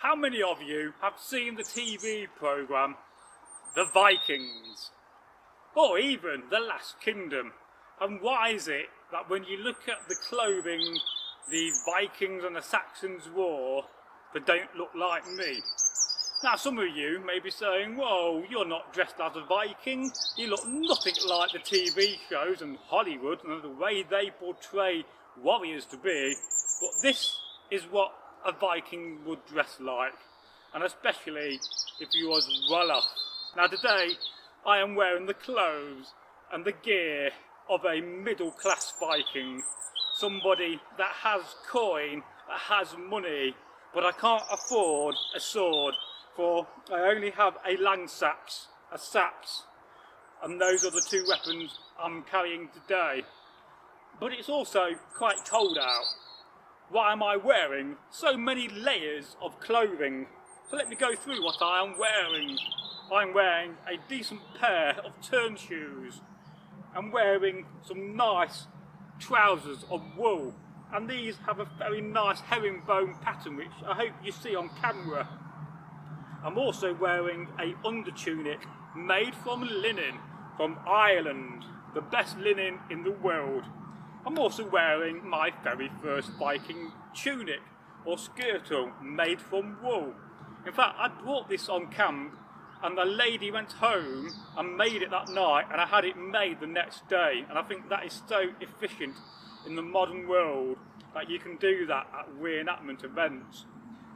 How many of you have seen the TV programme The Vikings? Or even The Last Kingdom? And why is it that when you look at the clothing the Vikings and the Saxons wore, they don't look like me? Now some of you may be saying, whoa, you're not dressed as a Viking, you look nothing like the TV shows and Hollywood and the way they portray warriors to be, but this is what a Viking would dress like, and especially if you was well off. Now today I am wearing the clothes and the gear of a middle class Viking, somebody that has coin, that has money, but I can't afford a sword, for I only have a Langsax, a sax, and those are the two weapons I'm carrying today. But it's also quite cold out. Why am I wearing so many layers of clothing? So let me go through what I am wearing. I'm wearing a decent pair of turn shoes. I'm wearing some nice trousers of wool, and these have a very nice herringbone pattern which I hope you see on camera. I'm also wearing a undertunic made from linen from Ireland, the best linen in the world. I'm also wearing my very first Viking tunic or skirtle made from wool. In fact, I brought this on camp and the lady went home and made it that night, and I had it made the next day, and I think that is so efficient in the modern world that you can do that at reenactment events.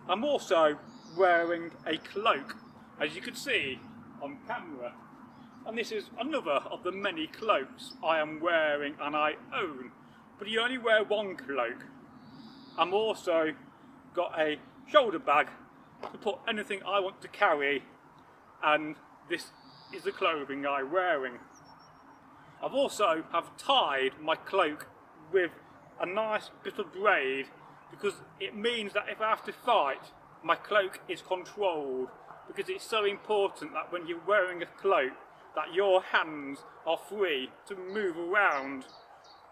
I'm also wearing a cloak, as you can see on camera, and this is another of the many cloaks I am wearing and I own, but you only wear one cloak. I'm also got a shoulder bag to put anything I want to carry, and this is the clothing I'm wearing. I've also have tied my cloak with a nice bit of braid, because it means that if I have to fight, my cloak is controlled, because it's so important that when you're wearing a cloak that your hands are free to move around,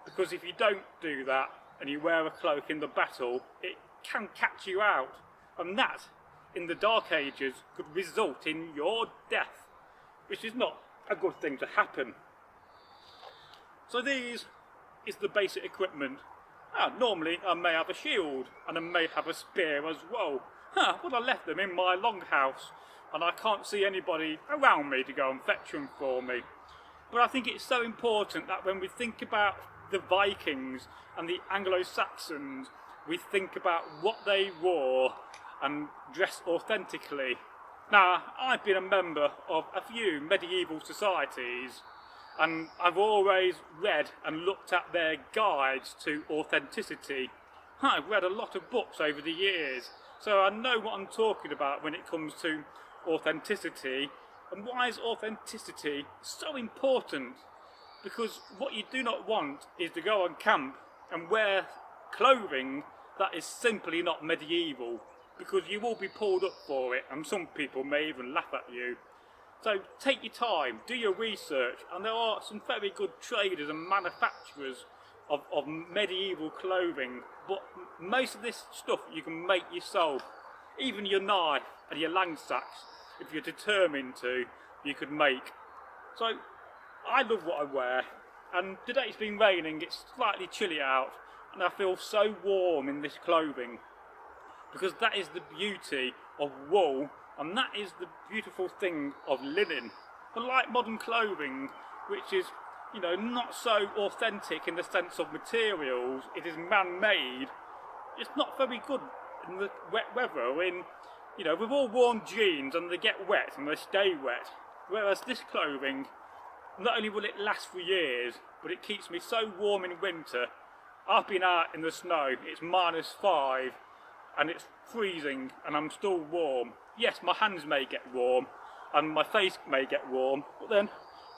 because if you don't do that and you wear a cloak in the battle, it can catch you out, and that in the Dark Ages could result in your death, which is not a good thing to happen. So these is the basic equipment. Normally I may have a shield and I may have a spear as well, but I left them in my longhouse and I can't see anybody around me to go and fetch them for me. But I think it's so important that when we think about the Vikings and the Anglo-Saxons, we think about what they wore and dress authentically. Now, I've been a member of a few medieval societies, and I've always read and looked at their guides to authenticity. I've read a lot of books over the years, so I know what I'm talking about when it comes to authenticity. And why is authenticity so important? Because what you do not want is to go on camp and wear clothing that is simply not medieval, because you will be pulled up for it, and some people may even laugh at you. So take your time, do your research, and there are some very good traders and manufacturers of medieval clothing, but most of this stuff you can make yourself. Even your knife and your Langsax, if you're determined to, you could make. So I love what I wear, and today it's been raining, it's slightly chilly out, and I feel so warm in this clothing, because that is the beauty of wool, and that is the beautiful thing of linen. Unlike modern clothing, which is, not so authentic in the sense of materials, it is man-made, it's not very good in the wet weather. We've all worn jeans and they get wet and they stay wet, whereas this clothing, not only will it last for years, but it keeps me so warm in winter. I've been out in the snow, it's -5 and it's freezing and I'm still warm. Yes, my hands may get warm and my face may get warm, but then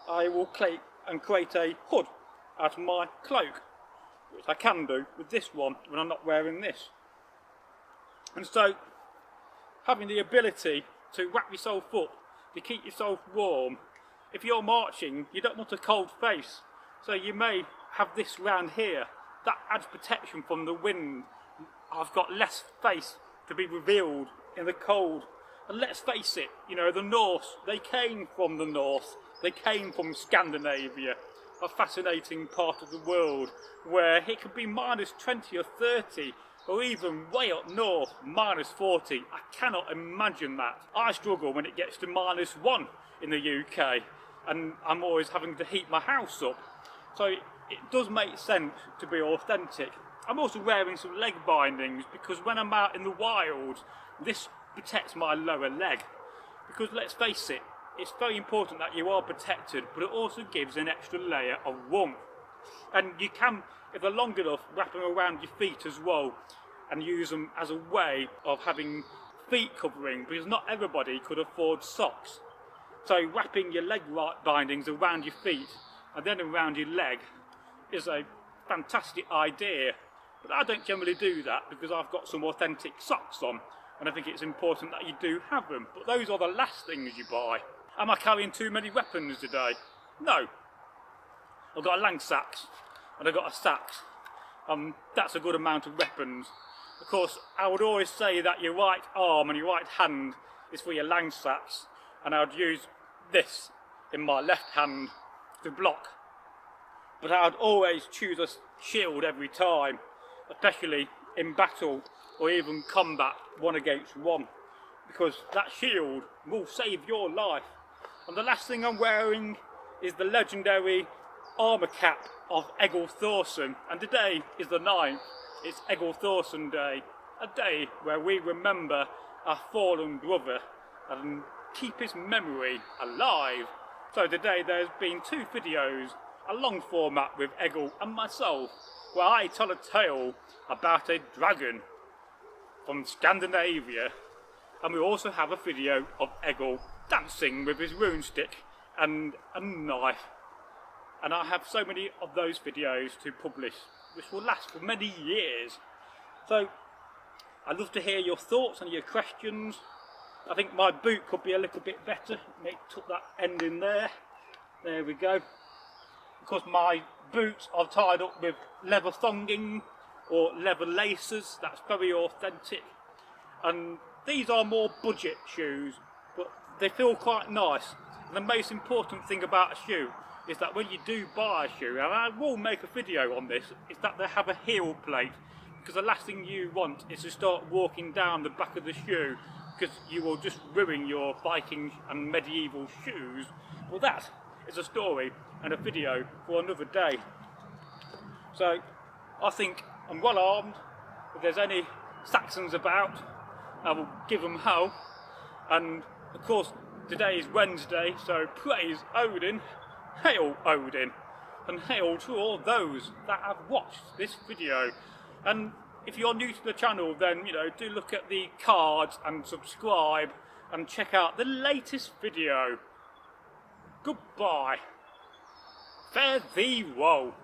I will create a hood out of my cloak, which I can do with this one when I'm not wearing this. And so, having the ability to wrap yourself up, to keep yourself warm. If you're marching, you don't want a cold face, so you may have this round here. That adds protection from the wind. I've got less face to be revealed in the cold. And let's face it, you know, the Norse, they came from the north, they came from Scandinavia, a fascinating part of the world where it could be minus 20 or 30, or even way up north, minus 40. I cannot imagine that. I struggle when it gets to minus 1 in the UK, and I'm always having to heat my house up. So it does make sense to be authentic. I'm also wearing some leg bindings because when I'm out in the wild, this protects my lower leg. Because let's face it, it's very important that you are protected, but it also gives an extra layer of warmth. And you can, if they're long enough, wrap them around your feet as well and use them as a way of having feet covering, because not everybody could afford socks. So wrapping your leg bindings around your feet and then around your leg is a fantastic idea. But I don't generally do that because I've got some authentic socks on, and I think it's important that you do have them. But those are the last things you buy. Am I carrying too many weapons today? No. I've got a Langsax and I've got a sax. That's a good amount of weapons. Of course, I would always say that your right arm and your right hand is for your Langsax, and I would use this in my left hand to block. But I would always choose a shield every time, especially in battle or even combat 1 against 1, because that shield will save your life. And the last thing I'm wearing is the legendary armour cap of Egil Thorson, and today is the 9th. It's Egil Thorson Day, a day where we remember our fallen brother and keep his memory alive. So today there's been 2 videos, a long format with Egil and myself, where I tell a tale about a dragon from Scandinavia, and we also have a video of Egil dancing with his rune stick and a knife. And I have so many of those videos to publish, which will last for many years. So I'd love to hear your thoughts and your questions. I think my boot could be a little bit better. Maybe tuck that end in there. There we go. Of course, my boots are tied up with leather thonging or leather laces. That's very authentic. And these are more budget shoes, but they feel quite nice. And the most important thing about a shoe is that when you do buy a shoe, and I will make a video on this, is that they have a heel plate, because the last thing you want is to start walking down the back of the shoe, because you will just ruin your Viking and medieval shoes. Well, that is a story and a video for another day. So I think I'm well armed. If there's any Saxons about, I will give them hell. And of course today is Wednesday, so praise Odin, hail Odin, and hail to all those that have watched this video. And if you're new to the channel, then, you know, do look at the cards and subscribe and check out the latest video. Goodbye. Fare thee well.